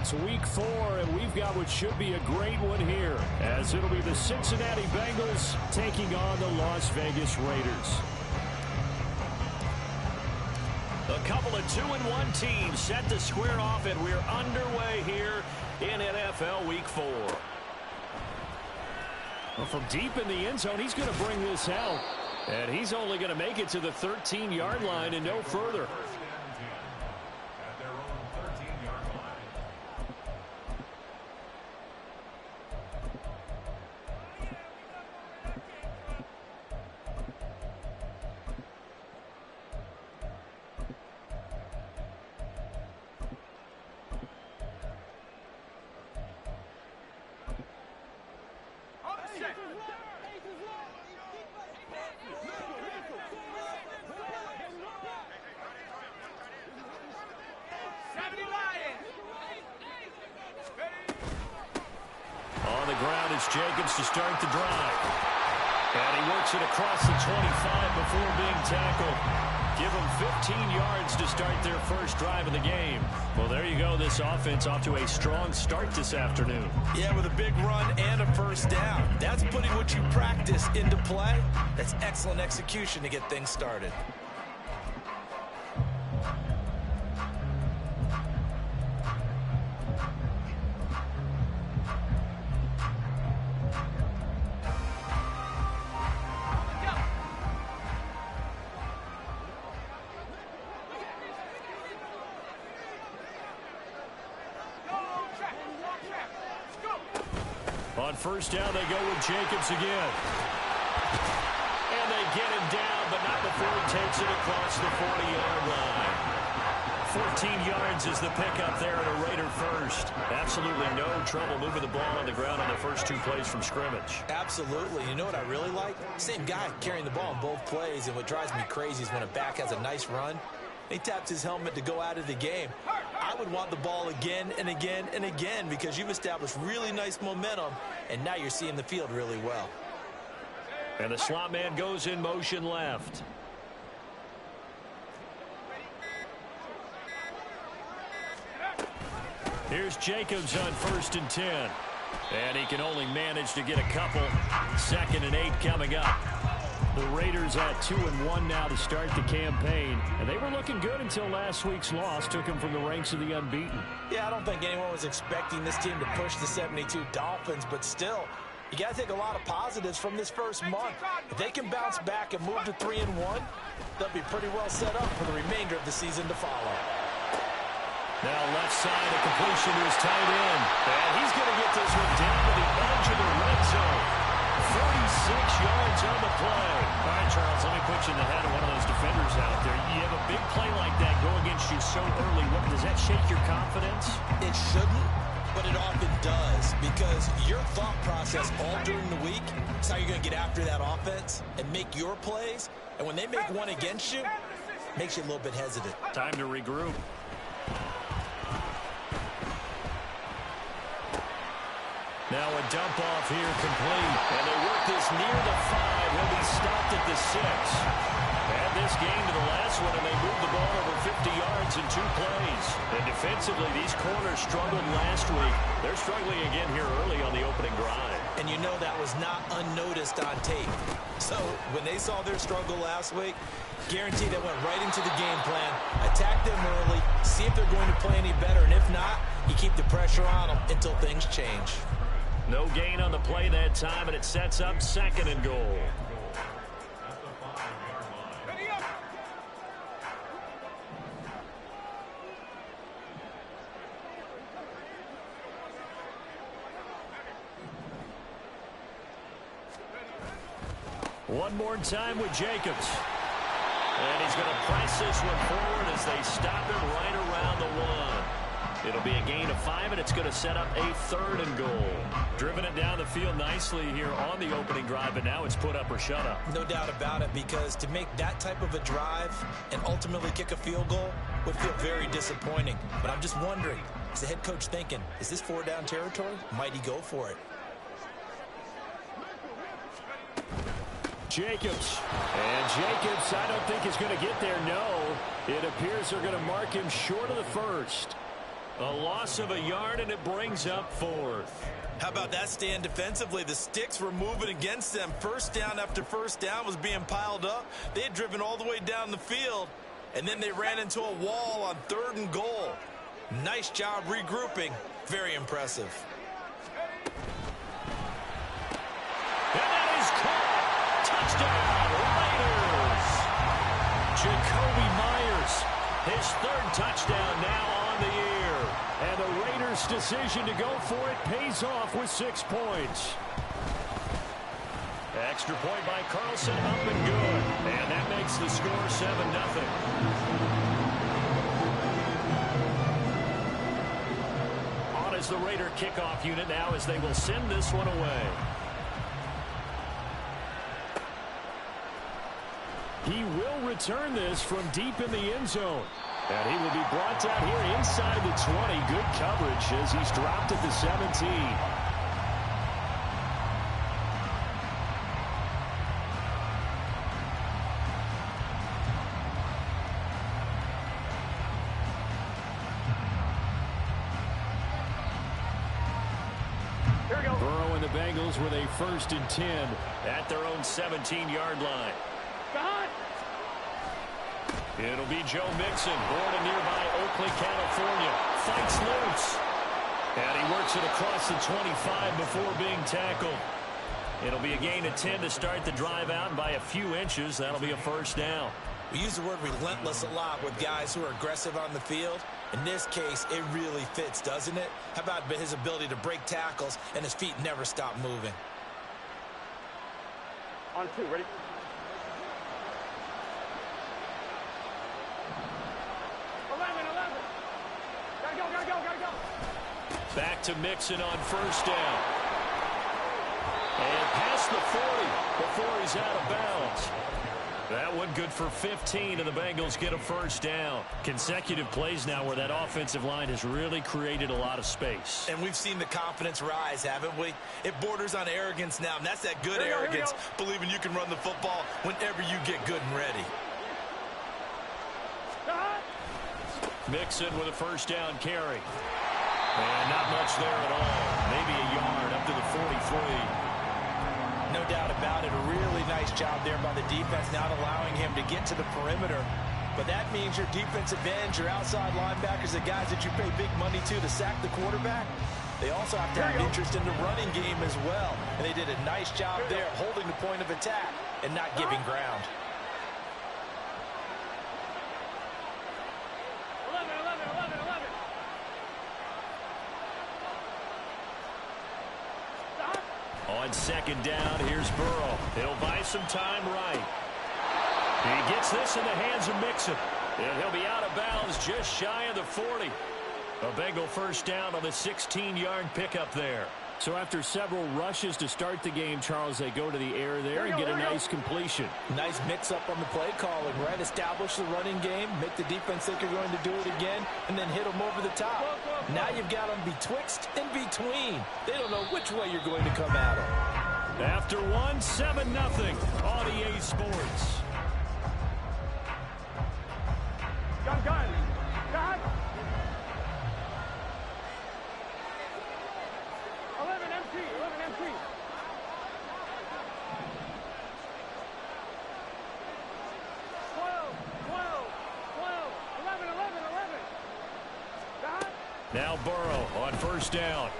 It's week 4, and we've got what should be a great one here, as it'll be the Cincinnati Bengals taking on the Las Vegas Raiders. A couple of 2-1 teams set to square off, and we're underway here in NFL Week 4. Well, from deep in the end zone, he's going to bring this out. And he's only going to make it to the 13-yard line and no further. Jacobs to start the drive. And he works it across the 25 before being tackled. Give them 15 yards to start their first drive of the game. Well, there you go. This offense off to a strong start this afternoon. Yeah, with a big run and a first down. That's putting what you practice into play. That's excellent execution to get things started. On first down, they go with Jacobs again. And they get him down, but not before he takes it across the 40-yard line. 14 yards is the pickup there at a Raider first. Absolutely no trouble moving the ball on the ground on the first 2 plays from scrimmage. Absolutely. You know what I really like? Same guy carrying the ball in both plays, and what drives me crazy is when a back has a nice run, he taps his helmet to go out of the game. I would want the ball again and again and again because you've established really nice momentum, and now you're seeing the field really well. And the slot man goes in motion left. Here's Jacobs on 1st and 10. And he can only manage to get a couple. 2nd and 8 coming up. The Raiders at 2-1 now to start the campaign. And they were looking good until last week's loss took them from the ranks of the unbeaten. Yeah, I don't think anyone was expecting this team to push the 72 Dolphins, but still, you got to take a lot of positives from this first month. If they can bounce back and move to 3-1, they'll be pretty well set up for the remainder of the season to follow. Now left side, a completion to his tight end. And he's going to get this one down to the edge of the red zone. 46 yards on the play. All right, Charles, let me put you in the head of one of those defenders out there. You have a big play like that go against you so early. Does that shake your confidence? It shouldn't, but it often does, because your thought process all during the week is how you're going to get after that offense and make your plays. And when they make one against you, it makes you a little bit hesitant. Time to regroup. Now a dump off here complete. And they work this near the 5. He'll be stopped at the 6. Add this game to the last one, and they moved the ball over 50 yards in 2 plays. And defensively, these corners struggled last week. They're struggling again here early on the opening drive. And you know that was not unnoticed on tape. So when they saw their struggle last week, guaranteed they went right into the game plan, attack them early, see if they're going to play any better, and if not, you keep the pressure on them until things change. No gain on the play that time, and it sets up 2nd and goal. One more time with Jacobs. And he's going to press this one forward as they stop him right around the 1. It'll be a gain of 5, and it's going to set up a 3rd and goal. Driven it down the field nicely here on the opening drive, but now it's put up or shut up. No doubt about it, because to make that type of a drive and ultimately kick a field goal would feel very disappointing. But I'm just wondering, is the head coach thinking, is this 4-down territory? Might he go for it? Jacobs. And Jacobs, I don't think is going to get there, no. It appears they're going to mark him short of the 1st. A loss of a yard, and it brings up 4th. How about that stand defensively? The sticks were moving against them. First down after first down was being piled up. They had driven all the way down the field, and then they ran into a wall on 3rd and goal. Nice job regrouping. Very impressive. And that is caught. Touchdown, Raiders. Jacoby Myers, his 3rd touchdown now on the year. And the Raiders' decision to go for it pays off with 6 points. Extra point by Carlson, up and good. And that makes the score 7-0. On is the Raider kickoff unit now as they will send this one away. He will return this from deep in the end zone. And he will be brought down here inside the 20. Good coverage as he's dropped at the 17. Here we go. Burrow and the Bengals with a 1st and 10 at their own 17-yard line. God. It'll be Joe Mixon, born in nearby Oakland, California. Fights loose. And he works it across the 25 before being tackled. It'll be a gain of 10 to start the drive out, and by a few inches, that'll be a 1st down. We use the word relentless a lot with guys who are aggressive on the field. In this case, it really fits, doesn't it? How about his ability to break tackles and his feet never stop moving? On 2, ready? Back to Mixon on 1st down. And past the 40 before he's out of bounds. That one good for 15, and the Bengals get a 1st down. Consecutive plays now where that offensive line has really created a lot of space. And we've seen the confidence rise, haven't we? It borders on arrogance now, and that's that good arrogance, believing you can run the football whenever you get good and ready. Mixon with a 1st down carry. And not much there at all. Maybe a yard up to the 43. No doubt about it. A really nice job there by the defense, not allowing him to get to the perimeter. But that means your defensive ends, your outside linebackers, the guys that you pay big money to sack the quarterback, they also have to have interest in the running game as well. And they did a nice job there holding the point of attack and not giving ground. 11. On 2nd down, here's Burrow. He'll buy some time right. He gets this in the hands of Mixon. And he'll be out of bounds just shy of the 40. A Bengal 1st down on the 16-yard pickup there. So after several rushes to start the game, Charles, they go to the air there and get a nice completion. Nice mix-up on the play calling, right? Establish the running game, make the defense think you're going to do it again, and then hit them over the top. Now you've got them betwixt and between. They don't know which way you're going to come at them. After one, 7-0 on EA Sports. Gun. 11 empty. 11. Now Burrow on 1st down.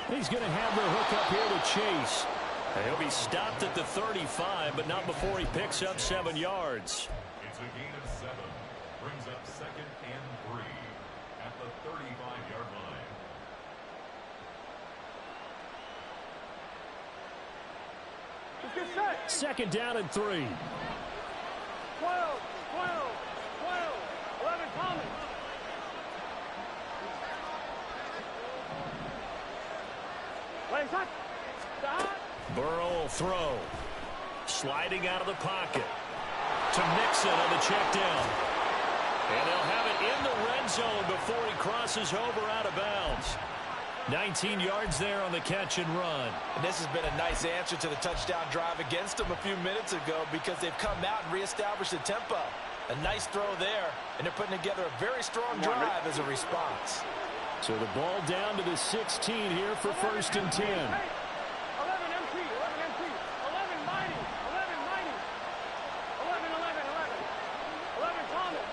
He's going to have the hook up here to Chase. And he'll be stopped at the 35, but not before he picks up 7 yards. It's a gain of 7. Brings up 2nd and 3 at the 35-yard line. Set. 2nd down and 3. 12. 11 coming. Play hot. Burrow will throw. Sliding out of the pocket. To Mixon on the check down. And they'll have it in the red zone before he crosses over out of bounds. 19 yards there on the catch and run. And this has been a nice answer to the touchdown drive against them a few minutes ago because they've come out and reestablished the tempo. A nice throw there, and they're putting together a very strong drive as a response. So the ball down to the 16 here for 1st and 10. 11 MT, 11 MT, 11 Mighty, 11 Mighty, 11, 11, 11, 11 Thomas.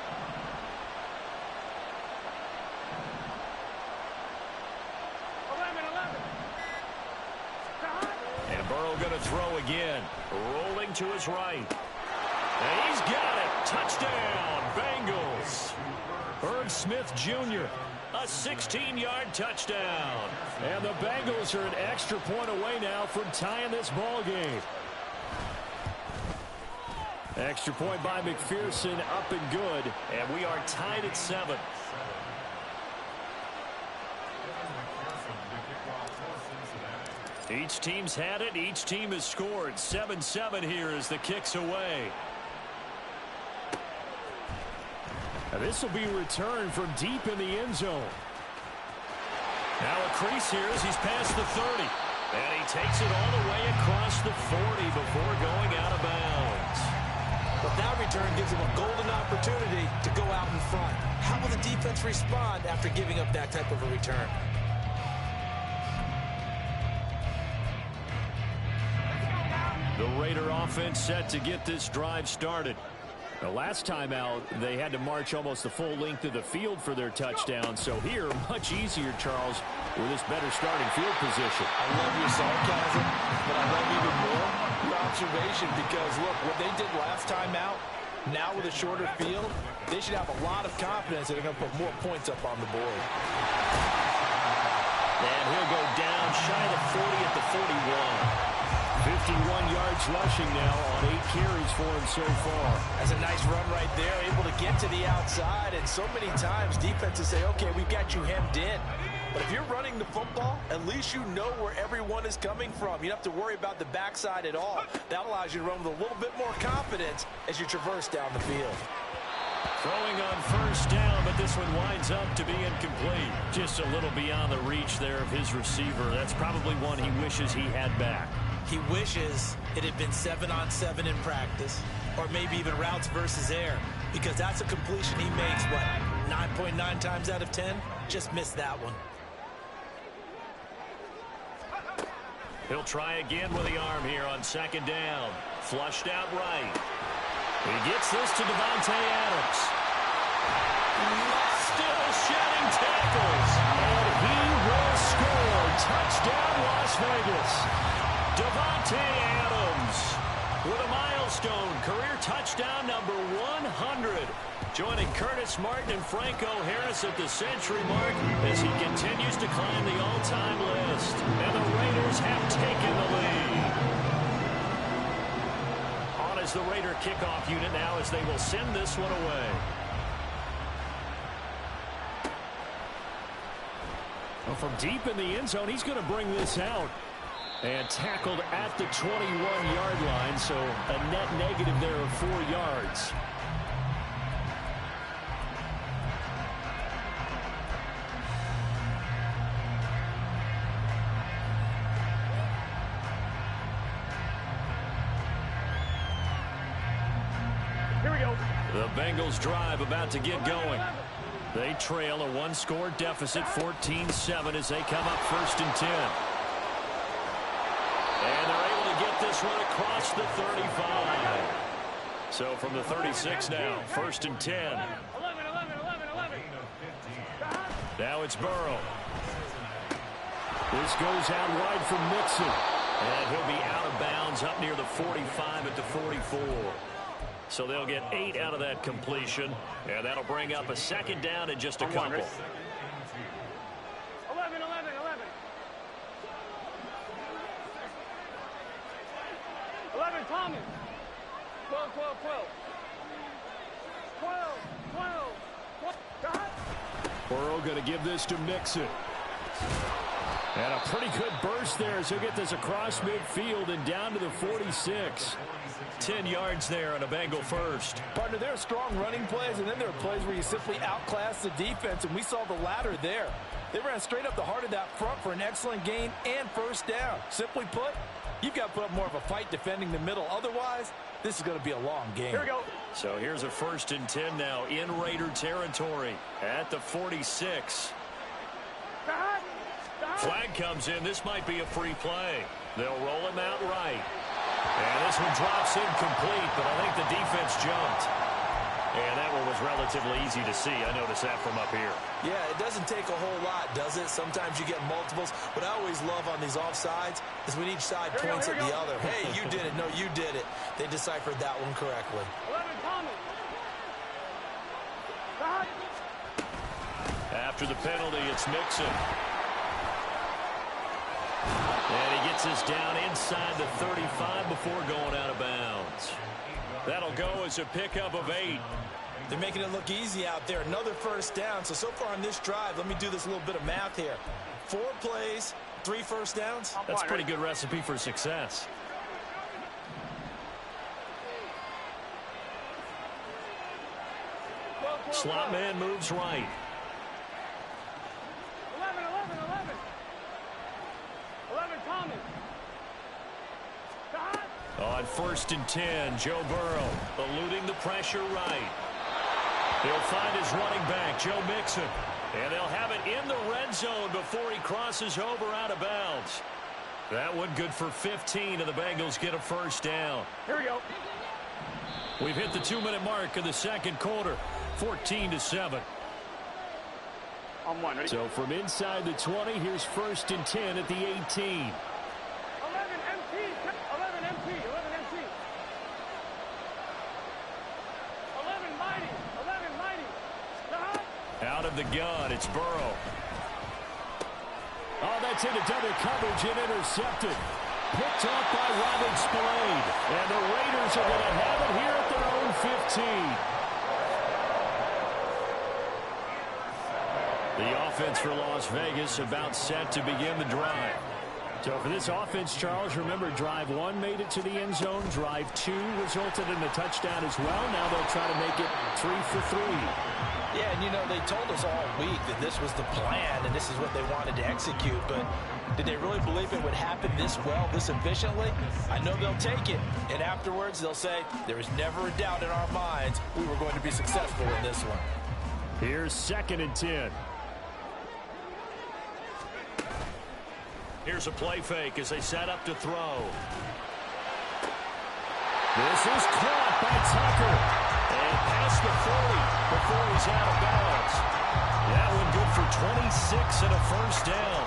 11, 11. And Burrow going to throw again. Rolling to his right. And he's got it. Touchdown, Bengals. Herb Smith Jr., a 16-yard touchdown. And the Bengals are an extra point away now from tying this ball game. Extra point by McPherson, up and good. And we are tied at 7. Each team's had it. Each team has scored. 7-7 here as the kick's away. Now this will be returned from deep in the end zone. Now a crease here as he's past the 30. And he takes it all the way across the 40 before going out of bounds. But that return gives him a golden opportunity to go out in front. How will the defense respond after giving up that type of a return? The Raider offense set to get this drive started. The last time out, they had to march almost the full length of the field for their touchdown. So here, much easier, Charles, with this better starting field position. I love your sarcasm, but I love even more your observation because, look, what they did last time out, now with a shorter field, they should have a lot of confidence that they're going to put more points up on the board. And he'll go down shy of the 40 at the 41. 51 yards rushing now on 8 carries for him so far. That's a nice run right there, able to get to the outside. And so many times defenses say, okay, we've got you hemmed in. But if you're running the football, at least you know where everyone is coming from. You don't have to worry about the backside at all. That allows you to run with a little bit more confidence as you traverse down the field. Throwing on 1st down, but this one winds up to be incomplete. Just a little beyond the reach there of his receiver. That's probably one he wishes he had back. He wishes it had been 7-on-7 in practice, or maybe even routes versus air, because that's a completion he makes, what, 9.9 times out of 10? Just missed that one. He'll try again with the arm here on 2nd down. Flushed out right. He gets this to Davante Adams. Still shedding tackles. And he will score. Touchdown, Las Vegas. Davante Adams with a milestone career touchdown number 100. Joining Curtis Martin and Franco Harris at the century mark as he continues to climb the all-time list. And the Raiders have taken the lead. On as the Raider kickoff unit now as they will send this one away. Well, from deep in the end zone, he's going to bring this out. And tackled at the 21-yard line, so a net negative there of 4 yards. Here we go. The Bengals drive about to get going. They trail a 1-score deficit, 14-7 as they come up 1st and 10. And they're able to get this one across the 35. So from the 36 now, 1st and 10. 11, 11, 11, 11. Now it's Burrow. This goes out wide from Mixon. And he'll be out of bounds up near the 45 at the 44. So they'll get 8 out of that completion. And that'll bring up a 2nd down in just a couple. 11, 11, 11. 11, Thomas. 12, 12, 12. 12, 12, 12. Burrow going to give this to Mixon. And a pretty good burst there as he'll get this across midfield and down to the 46. 10 yards there on a Bengal first. Partner, there are strong running plays, and then there are plays where you simply outclass the defense, and we saw the latter there. They ran straight up the heart of that front for an excellent gain and 1st down. Simply put, You've got to put up more of a fight defending the middle. Otherwise, this is going to be a long game. Here we go. So here's a 1st and 10 now in Raider territory at the 46. Flag comes in. This might be a free play. They'll roll him out right. And this one drops incomplete, but I think the defense jumped. And that one was relatively easy to see. I noticed that from up here. Yeah, it doesn't take a whole lot, does it? Sometimes you get multiples. What I always love on these offsides is when each side points at the other. Hey, you did it. No, you did it. They deciphered that one correctly. 11, Thomas. After the penalty, it's Mixon. And he gets us down inside the 35 before going out of bounds. That'll go as a pickup of 8. They're making it look easy out there. Another 1st down. So far on this drive, let me do this little bit of math here. 4 plays, 3 1st downs. That's a pretty good recipe for success. Slot man moves right. 11, 11, 11. 11, Thomas. On 1st and 10, Joe Burrow eluding the pressure right. He'll find his running back, Joe Mixon. And they'll have it in the red zone before he crosses over out of bounds. That one good for 15, and the Bengals get a 1st down. Here we go. We've hit the 2-minute mark of the 2nd quarter, 14-7. On 1, ready? So from inside the 20, here's 1st and 10 at the 18. 11 MT. 11 MT. 11 MT. 11 mighty. 11 mighty. Out of the gun, it's Burrow. Oh, that's into double coverage and intercepted. Picked off by Robert Spillane. And the Raiders are going to have it here at their own 15. The offense for Las Vegas about set to begin the drive. So for this offense, Charles, remember, drive 1 made it to the end zone. Drive 2 resulted in a touchdown as well. Now they'll try to make it 3 for 3. Yeah, and you know, they told us all week that this was the plan and this is what they wanted to execute, but did they really believe it would happen this well, this efficiently? I know they'll take it, and afterwards they'll say, there was never a doubt in our minds we were going to be successful in this one. Here's 2nd and 10. Here's a play fake as they set up to throw. This is caught by Tucker. And past the 40 before he's out of bounds. That one good for 26 and a 1st down.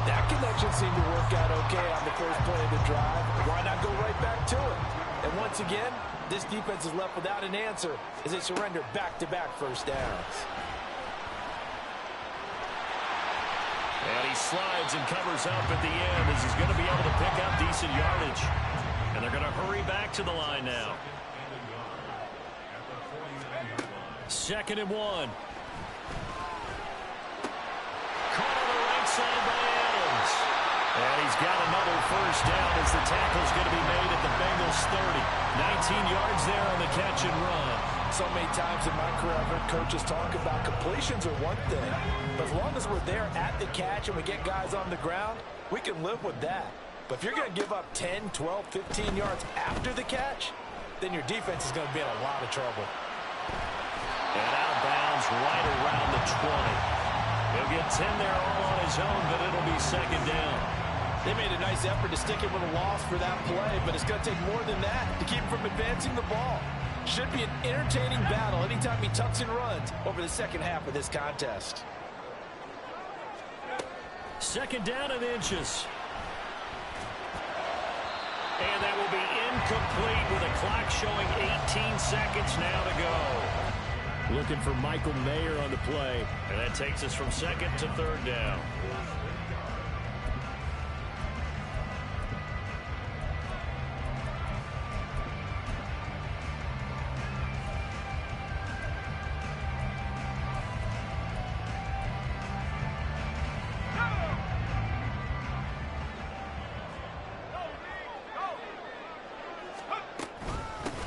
That connection seemed to work out okay on the first play of the drive. Why not go right back to it? And once again, this defense is left without an answer as they surrender back-to-back 1st downs. And he slides and covers up at the end as he's going to be able to pick up decent yardage. And they're going to hurry back to the line now. 2nd and 1. Caught on the right side by Adams. And he's got another 1st down as the tackle's going to be made at the Bengals 30. 19 yards there on the catch and run. So many times in my career, I've heard coaches talk about completions are one thing, but as long as we're there at the catch and we get guys on the ground, we can live with that. But if you're going to give up 10, 12, 15 yards after the catch, then your defense is going to be in a lot of trouble. And out of bounds right around the 20. He'll get 10 there all on his own, but it'll be 2nd down. They made a nice effort to stick it with a loss for that play, but it's going to take more than that to keep him from advancing the ball. Should be an entertaining battle anytime he tucks and runs over the 2nd half of this contest. 2nd down and inches. And that will be incomplete with a clock showing 18 seconds now to go. Looking for Michael Mayer on the play. And that takes us from 2nd to 3rd down.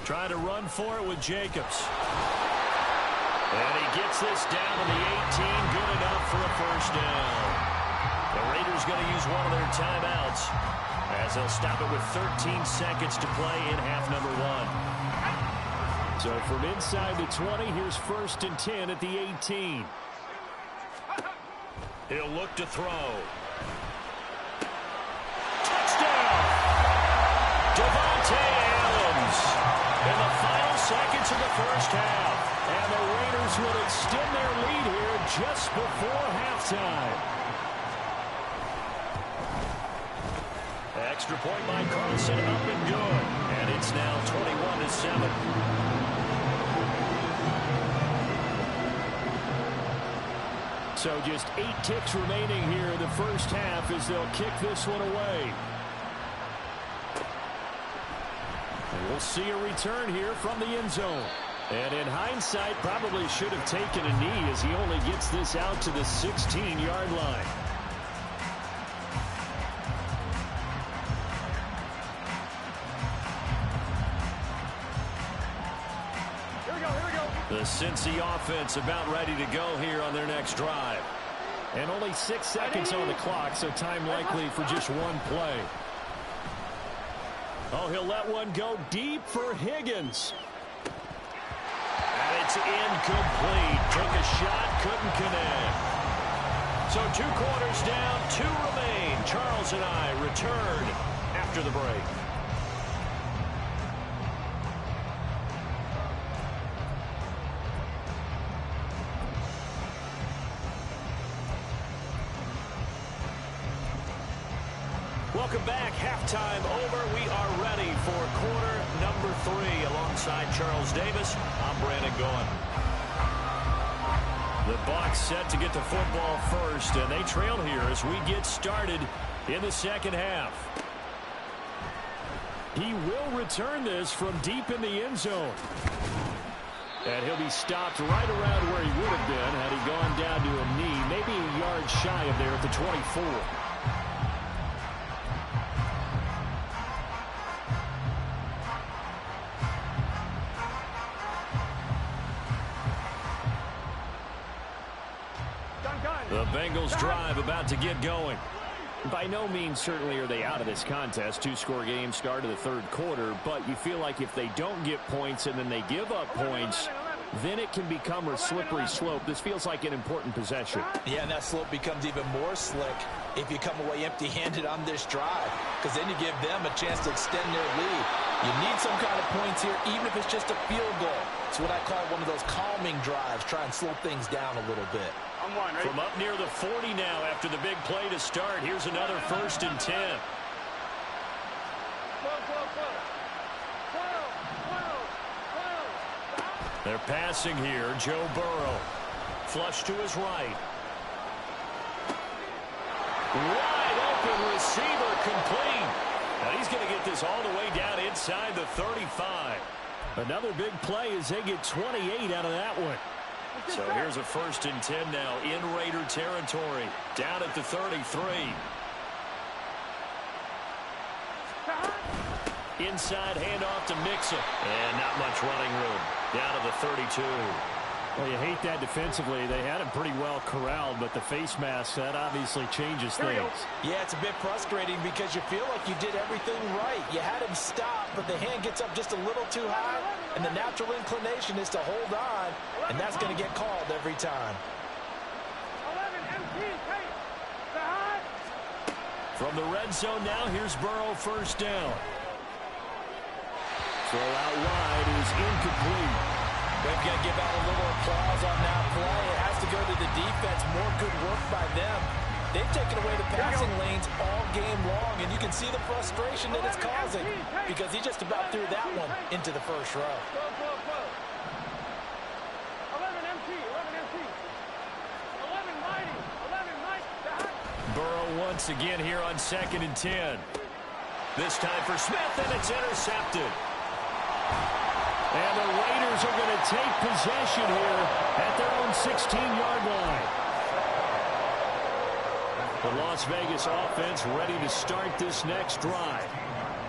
Trying to run for it with Jacobs. And he gets this down to the 18. Good enough for a 1st down. The Raiders going to use one of their timeouts. As they'll stop it with 13 seconds to play in half number one. So from inside the 20, here's 1st and 10 at the 18. He'll look to throw. Touchdown! Devontae Adams in the final seconds of the first half. And the Raiders will extend their lead here just before halftime. Extra point by Carlson, up and good. And it's now 21-7. So just 8 ticks remaining here in the first half as they'll kick this one away. And we'll see a return here from the end zone. And in hindsight, probably should have taken a knee as he only gets this out to the 16-yard line. The Cincy offense about ready to go here on their next drive. And only 6 seconds on the clock, so time likely for just one play. Oh, he'll let one go deep for Higgins. And it's incomplete. Took a shot, couldn't connect. So 2 quarters down, 2 remain. Charles and I return after the break. Welcome back. Halftime over. We are ready for quarter number 3 alongside Charles Davis. I'm Brandon Gaughan. The Bucs set to get the football first, and they trail here as we get started in the second half. He will return this from deep in the end zone. And he'll be stopped right around where he would have been had he gone down to a knee, maybe a yard shy of there at the 24. The Bengals drive about to get going. By no means certainly are they out of this contest. 2-score game start of the third quarter, but you feel like if they don't get points and then they give up points, then it can become a slippery slope. This feels like an important possession. Yeah, and that slope becomes even more slick if you come away empty-handed on this drive, because then you give them a chance to extend their lead. You need some kind of points here, even if it's just a field goal. It's what I call one of those calming drives. Try and slow things down a little bit. From up near the 40 now after the big play to start. Here's another 1st and 10. They're passing here. Joe Burrow. Flush to his right. Wide open receiver complete. Now he's going to get this all the way down inside the 35. Another big play as they get 28 out of that one. So here's a 1st and 10 now in Raider territory. Down at the 33. Inside handoff to Mixon. And not much running room. Down to the 32. Well, you hate that defensively. They had him pretty well corralled, but the face mask, that obviously changes things. Yeah, it's a bit frustrating because you feel like you did everything right. You had him stop, but the hand gets up just a little too high, and the natural inclination is to hold on, and that's going to get called every time. From the red zone now, here's Burrow, 1st down. Throw out wide is incomplete. They've got to give out a little applause on that play. It has to go to the defense. More good work by them. They've taken away the passing lanes all game long, and you can see the frustration that it's causing because he just about threw that one into the first row. 11 MT, 11 MT. 11 mighty, 11 mighty. Burrow once again here on 2nd and 10. This time for Smith, and it's intercepted. And the Raiders are going to take possession here at their own 16-yard line. The Las Vegas offense ready to start this next drive.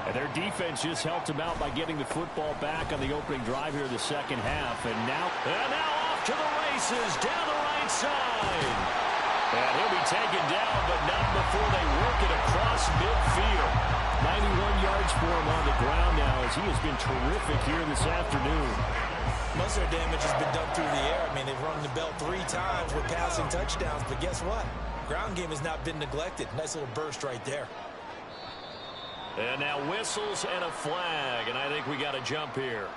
And their defense just helped them out by getting the football back on the opening drive here in the second half. And now off to the races down the right side. And he'll be taken down, but not before they work it across midfield. for him on the ground now, as he has been terrific here this afternoon. Most of their damage has been done through the air. I mean, they've rung the bell 3 times with passing touchdowns, but guess what? Ground game has not been neglected. Nice little burst right there. And now whistles and a flag, and I think we got a jump here.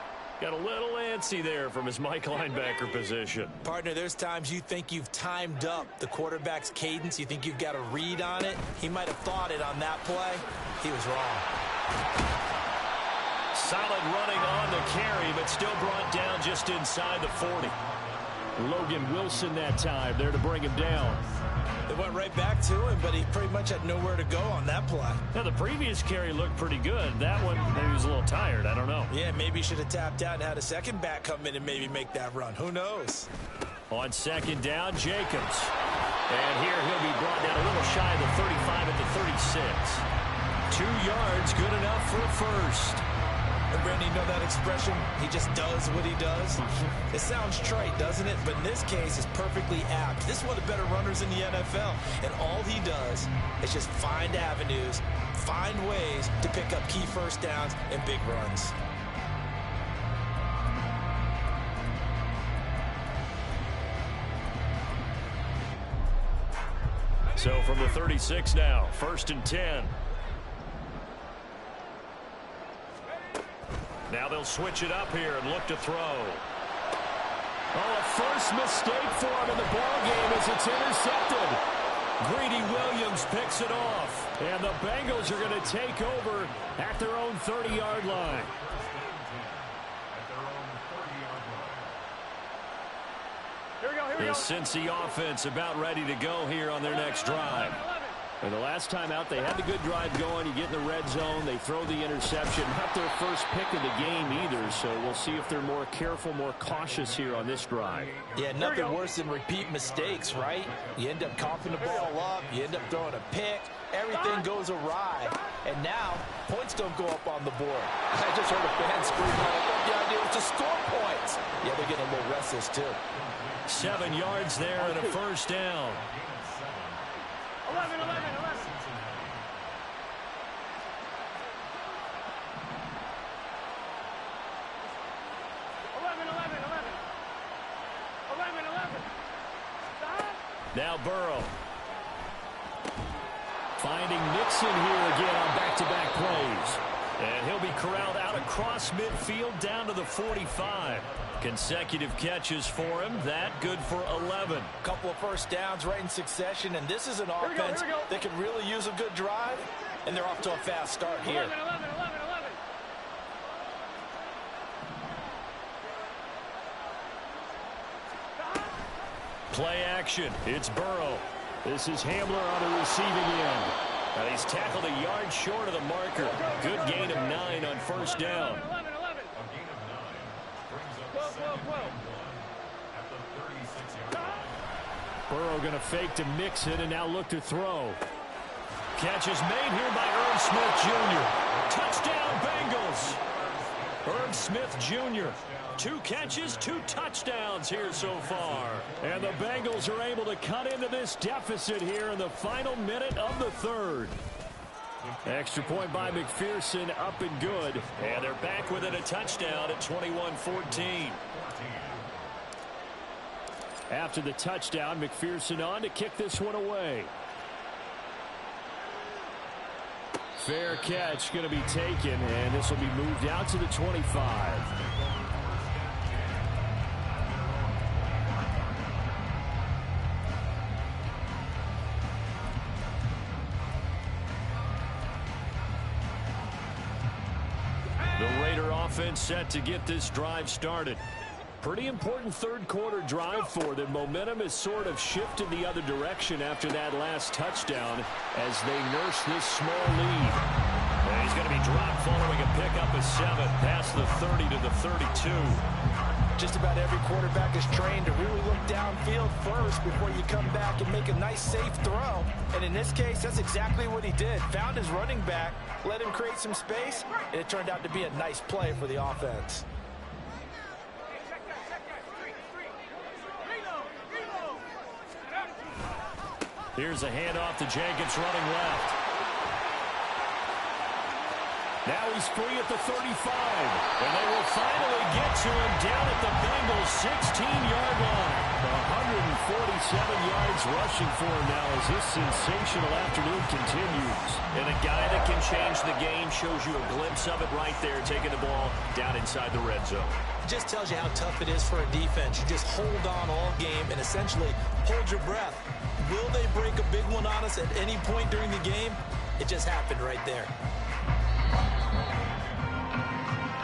Got a little antsy there from his Mike linebacker position. Partner, there's times you think you've timed up the quarterback's cadence. You think you've got a read on it. He might have thought it on that play. He was wrong. Solid running on the carry, but still brought down just inside the 40. Logan Wilson that time there to bring him down. They went right back to him, but he pretty much had nowhere to go on that play. Now, the previous carry looked pretty good. That one, maybe he was a little tired. I don't know. Yeah, maybe he should have tapped out and had a second back come in and maybe make that run. Who knows? On second down, Jacobs. And here he'll be brought down a little shy of the 35 at the 36. 2 yards, good enough for a first. And Randy, you know that expression? He just does what he does. It sounds trite, doesn't it? But in this case, it's perfectly apt. This is one of the better runners in the NFL. And all he does is just find avenues, find ways to pick up key first downs and big runs. So from the 36 now, 1st and 10. Now they'll switch it up here and look to throw. Oh, a first mistake for him in the ballgame as it's intercepted. Greedy Williams picks it off. And the Bengals are going to take over at their own 30-yard line. Here we go. The Cincy offense about ready to go here on their next drive. And the last time out, they had the good drive going. You get in the red zone, they throw the interception. Not their first pick of the game either, so we'll see if they're more careful, more cautious here on this drive. Yeah, nothing worse than repeat mistakes, right? You end up coughing the ball up, you end up throwing a pick, everything goes awry. And now, points don't go up on the board. I just heard a fan scream out, I thought the idea was to score points. Yeah, they're getting a little restless too. 7 yards there and a first down. 11. 11. 11. 11. Stop. Now Burrow. Finding Nixon here again on back-to-back plays. And he'll be corralled out across midfield down to the 45. Consecutive catches for him. That good for 11. Couple of first downs right in succession, and this is an offense that can really use a good drive, and they're off to a fast start here. 11. 11. 11. 11. Play action. It's Burrow. This is Hamler on the receiving end. And he's tackled a yard short of the marker. Good gain of 9 on first down. 11. 11. A gain of 9 brings up 2nd and 1 at the 36-yard line. Burrow going to fake to Mixon and now look to throw. Catch is made here by Irv Smith Jr. Touchdown Bengals. Irv Smith Jr. 2 catches, 2 touchdowns here so far. And the Bengals are able to cut into this deficit here in the final minute of the 3rd. Extra point by McPherson, up and good. And they're back within a touchdown at 21-14. After the touchdown, McPherson on to kick this one away. Fair catch going to be taken, and this will be moved out to the 25. The Raider offense set to get this drive started. Pretty important 3rd quarter drive for them. Momentum has sort of shifted the other direction after that last touchdown as they nurse this small lead. And he's going to be dropped following a pickup of 7 past the 30 to the 32. Just about every quarterback is trained to really look downfield first before you come back and make a nice, safe throw. And in this case, that's exactly what he did. Found his running back, let him create some space, and it turned out to be a nice play for the offense. Here's a handoff to Jacobs running left. Now he's free at the 35. And they will finally get to him down at the Bengals' 16-yard line. 147 yards rushing for him now as this sensational afternoon continues. And a guy that can change the game shows you a glimpse of it right there, taking the ball down inside the red zone. It just tells you how tough it is for a defense. You just hold on all game and essentially hold your breath. Will they break a big one on us at any point during the game? It just happened right there.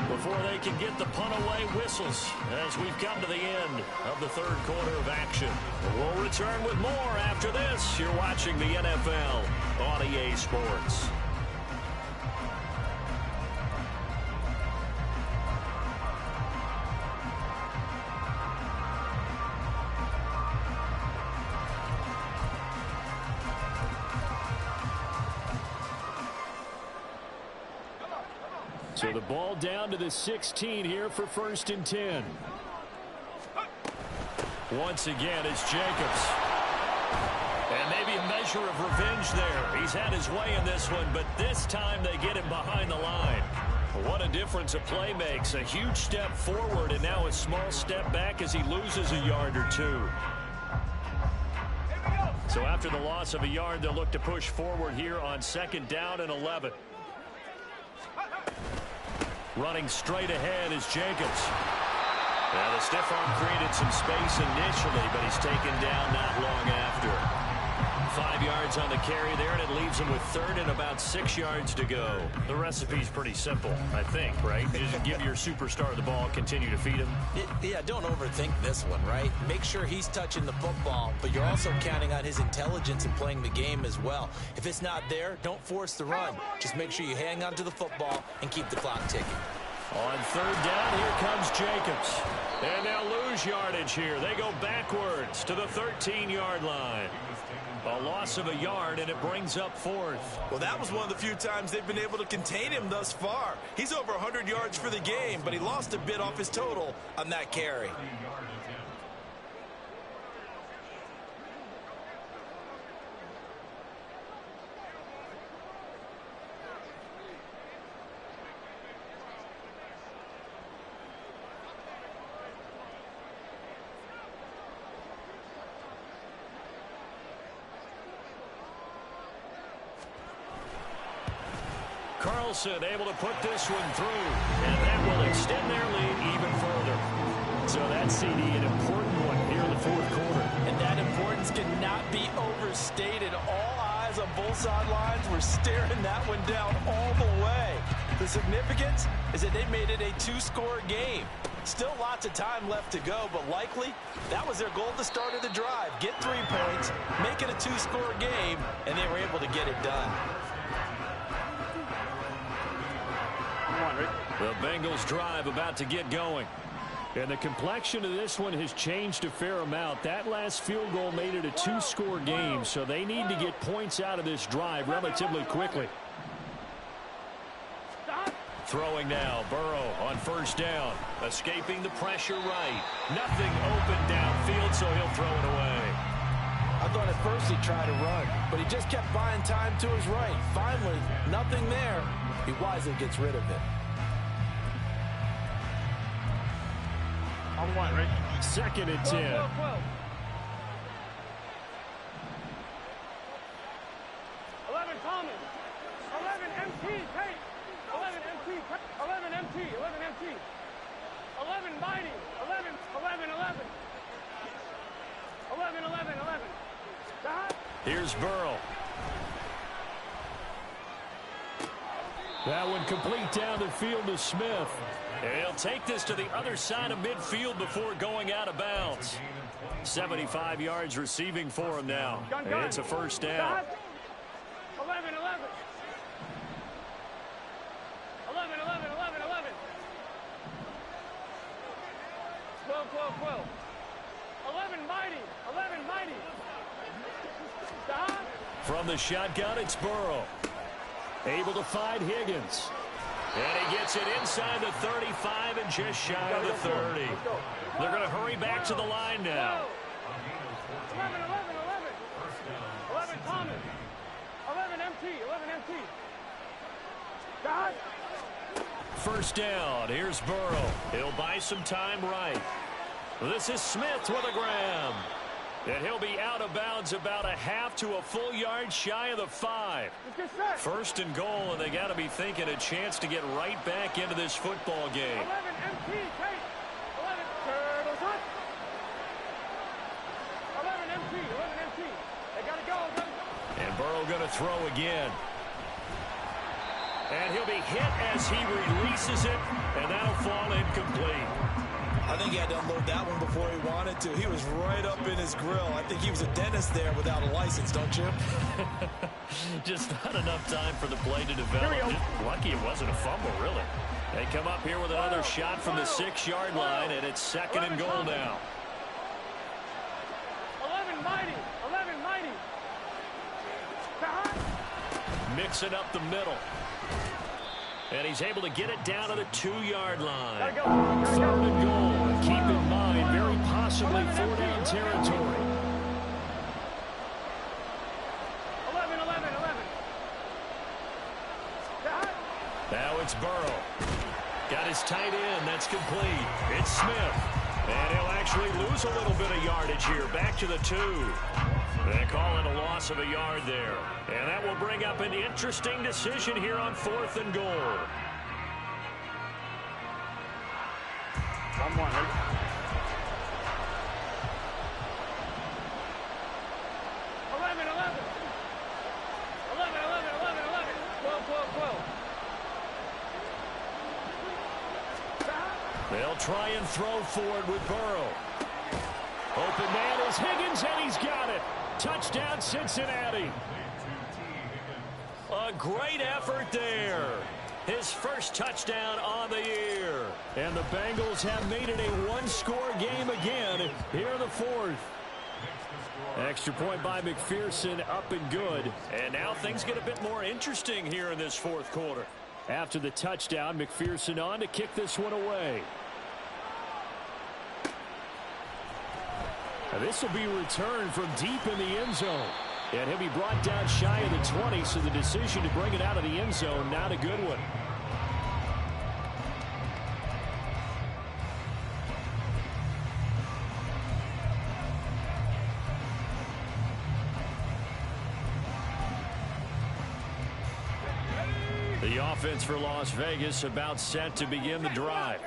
Before they can get the punt away, whistles as we've come to the end of the third quarter of action. We'll return with more after this. You're watching the NFL on EA Sports. So the ball down to the 16 here for 1st and 10. Once again, it's Jacobs. And maybe a measure of revenge there. He's had his way in this one, but this time they get him behind the line. What a difference a play makes. A huge step forward and now a small step back as he loses a yard or two. So after the loss of a yard, they'll look to push forward here on 2nd down and 11. Running straight ahead is Jacobs. Now the stiff arm created some space initially, but he's taken down not long after. 5 yards on the carry there, and it leaves him with 3rd and about 6 yards to go. The recipe's pretty simple, I think, right? Just give your superstar the ball, continue to feed him. Yeah, don't overthink this one, right? Make sure he's touching the football, but you're also counting on his intelligence in playing the game as well. If it's not there, don't force the run. Just make sure you hang on to the football and keep the clock ticking. On 3rd down, here comes Jacobs. And they'll lose yardage here. They go backwards to the 13-yard line. A loss of a yard, and it brings up 4th. Well, that was one of the few times they've been able to contain him thus far. He's over 100 yards for the game, but he lost a bit off his total on that carry. Carlson able to put this one through, and that will extend their lead even further. So that CD, an important one here in the 4th quarter. And that importance cannot be overstated. All eyes on both sidelines were staring that one down all the way. The significance is that they made it a 2-score game. Still lots of time left to go, but likely that was their goal at the start of the drive. Get 3 points, make it a 2-score game, and they were able to get it done. The Bengals drive about to get going. And the complexion of this one has changed a fair amount. That last field goal made it a 2-score game, so they need to get points out of this drive relatively quickly. Throwing now, Burrow on 1st down. Escaping the pressure right. Nothing open downfield, so he'll throw it away. I thought at first he tried to run, but he just kept buying time to his right. Finally, nothing there. He wisely gets rid of it. On 1, right? 2nd and 10. 12. 11 Thomas. 11 MT. Tate. 11 MT. 11 MT. 11 MT. 11 Mighty. 11. 11. 11. 11. 11. 11. Here's Burrow. That one complete down the field to Smith. And he'll take this to the other side of midfield before going out of bounds. 75 yards receiving for him now. And it's a 1st down. 11, 11. 11, 11, 11, 11. 12, 12, 12. 11 Mighty. 11 Mighty. Stop. From the shotgun, it's Burrow. Able to find Higgins. And he gets it inside the 35 and just shy of the 30. They're going to hurry back to the line now. 11, 11, 11. 11 Thomas. 11 MT. 11 MT. God. first down. Here's Burrow. He'll buy some time right. This is Smith with a grab. And he'll be out of bounds about a half to a full yard shy of the 5. First and goal, and they got to be thinking a chance to get right back into this football game. 11 MT, Kate. 11 turtles up. 11 MT, 11 MT. They got to go. And Burrow going to throw again. And he'll be hit as he releases it, and that'll fall incomplete. I think he had to unload that one before he wanted to. He was right up in his grill. I think he was a dentist there without a license, don't you? Just not enough time for the play to develop. Lucky it wasn't a fumble, really. They come up here with another shot from the 6-yard line, and it's second and goal now. 11 mighty, 11 mighty. Mixing up the middle. And he's able to get it down to the 2-yard line. Gotta go. Third and goal. Keep in mind, very possibly 4-down territory. 11, 11, 11. Now it's Burrow. Got his tight end. That's complete. It's Smith. And he'll actually lose a little bit of yardage here. Back to the 2. They call it a loss of a yard there. And that will bring up an interesting decision here on 4th and goal. 1 more. 11, 11. 11, 11, 11, 11. 12, 12, 12. They'll try and throw forward with Burrow. Open man is Higgins, and he's got it. Touchdown, Cincinnati. A great effort there. His first touchdown on the year. And the Bengals have made it a one-score game again here in the 4th. Extra point by McPherson, up and good. And now things get a bit more interesting here in this 4th quarter. After the touchdown, McPherson on to kick this one away. Now this will be returned from deep in the end zone. And he'll be brought down shy of the 20, so the decision to bring it out of the end zone, not a good one. The offense for Las Vegas about set to begin the drive.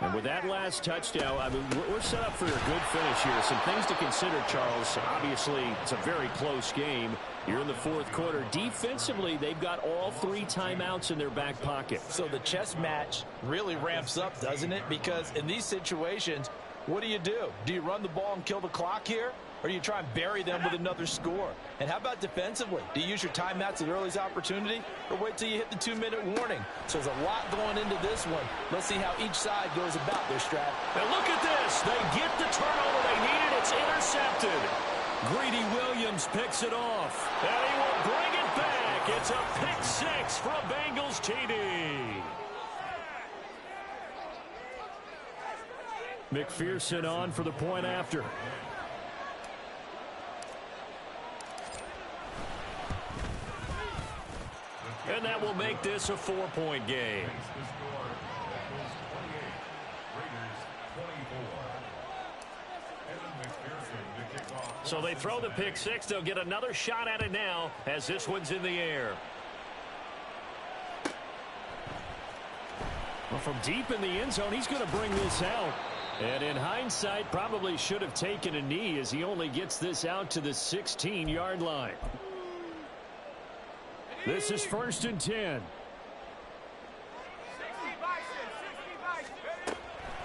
And with that last touchdown, I mean, we're set up for a good finish here. Some things to consider, Charles. Obviously, it's a very close game. You're in the 4th quarter. Defensively, they've got all 3 timeouts in their back pocket. So the chess match really ramps up, doesn't it? Because in these situations, what do? Do you run the ball and kill the clock here? Or do you try and bury them with another score? And how about defensively? Do you use your timeouts at earliest opportunity, or wait till you hit the 2-minute warning? So there's a lot going into this one. Let's see how each side goes about their strat. And look at this. They get the turnover they needed. It's intercepted. Greedy Williams picks it off. And he will bring it back. It's a pick 6 for a Bengals TD. McPherson on for the point after. And that will make this a 4-point game. So they throw the pick 6. They'll get another shot at it now as this one's in the air. Well, from deep in the end zone, he's going to bring this out. And in hindsight, probably should have taken a knee as he only gets this out to the 16-yard line. This is 1st and 10.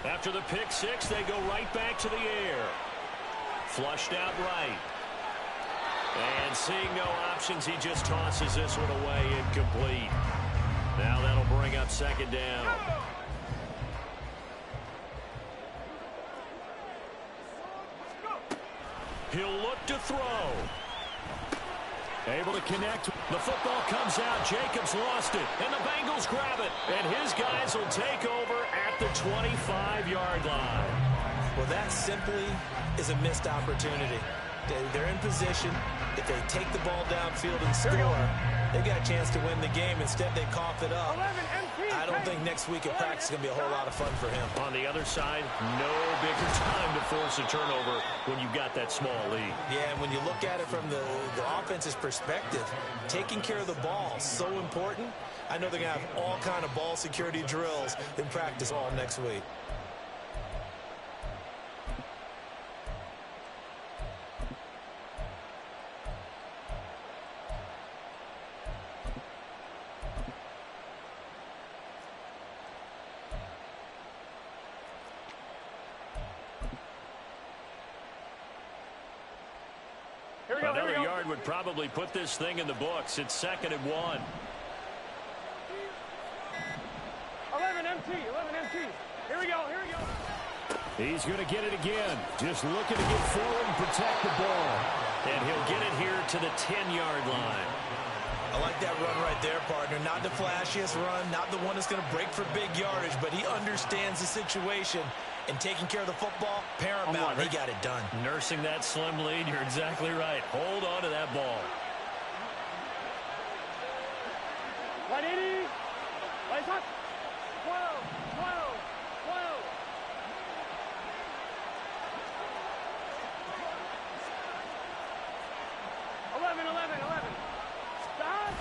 After the pick 6, they go right back to the air. Flushed out right. And seeing no options, he just tosses this one away, incomplete. Now that'll bring up 2nd down. He'll look to throw. Able to connect. The football comes out. Jacobs lost it. And the Bengals grab it. And his guys will take over at the 25-yard line. Well, that simply is a missed opportunity. They're in position. If they take the ball downfield and score, they've got a chance to win the game. Instead, they cough it up. 11 MT. I don't think next week at practice is going to be a whole lot of fun for him. On the other side, no bigger time to force a turnover when you've got that small lead. Yeah, and when you look at it from the offense's perspective, taking care of the ball is so important. I know they're going to have all kind of ball security drills in practice all next week. Another yard would probably put this thing in the books. It's 2nd and 1. 11 MT. Here we go. He's going to get it again. Just looking to get forward and protect the ball. And he'll get it here to the 10-yard line. I like that run right there, partner. Not the flashiest run, not the one that's going to break for big yardage, but he understands the situation. And taking care of the football, paramount. He got it done. Nursing that slim lead, you're exactly right. Hold on to that ball. 180. Lights up. 12. 11. Stop.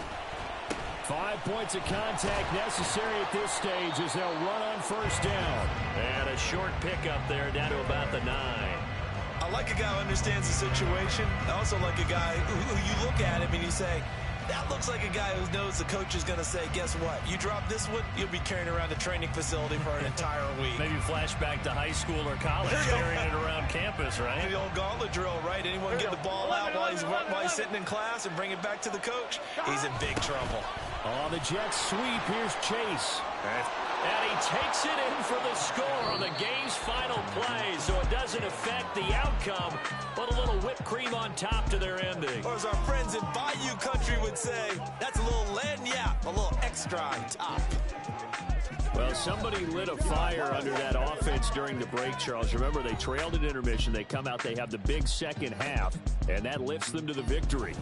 5 points of contact necessary at this stage as they'll run on first down. And a short pickup there down to about the 9. I like a guy who understands the situation. I also like a guy who you look at him and you say, that looks like a guy who knows the coach is going to say, guess what? You drop this one, you'll be carrying around a training facility for an entire week. Maybe flashback to high school or college, carrying it around campus, right? The old gauntlet drill, right? Anyone get the ball out while he's sitting in class and bring it back to the coach? He's in big trouble. On the Jets sweep, here's Chase. And he takes it in for the score on the game's final play, so it doesn't affect the outcome, but a little whipped cream on top to their ending. Or as our friends in Bayou Country would say, that's a little lagniappe, a little extra on top. Well, somebody lit a fire under that offense during the break, Charles. Remember, they trailed at intermission. They come out, they have the big second half, and that lifts them to the victory.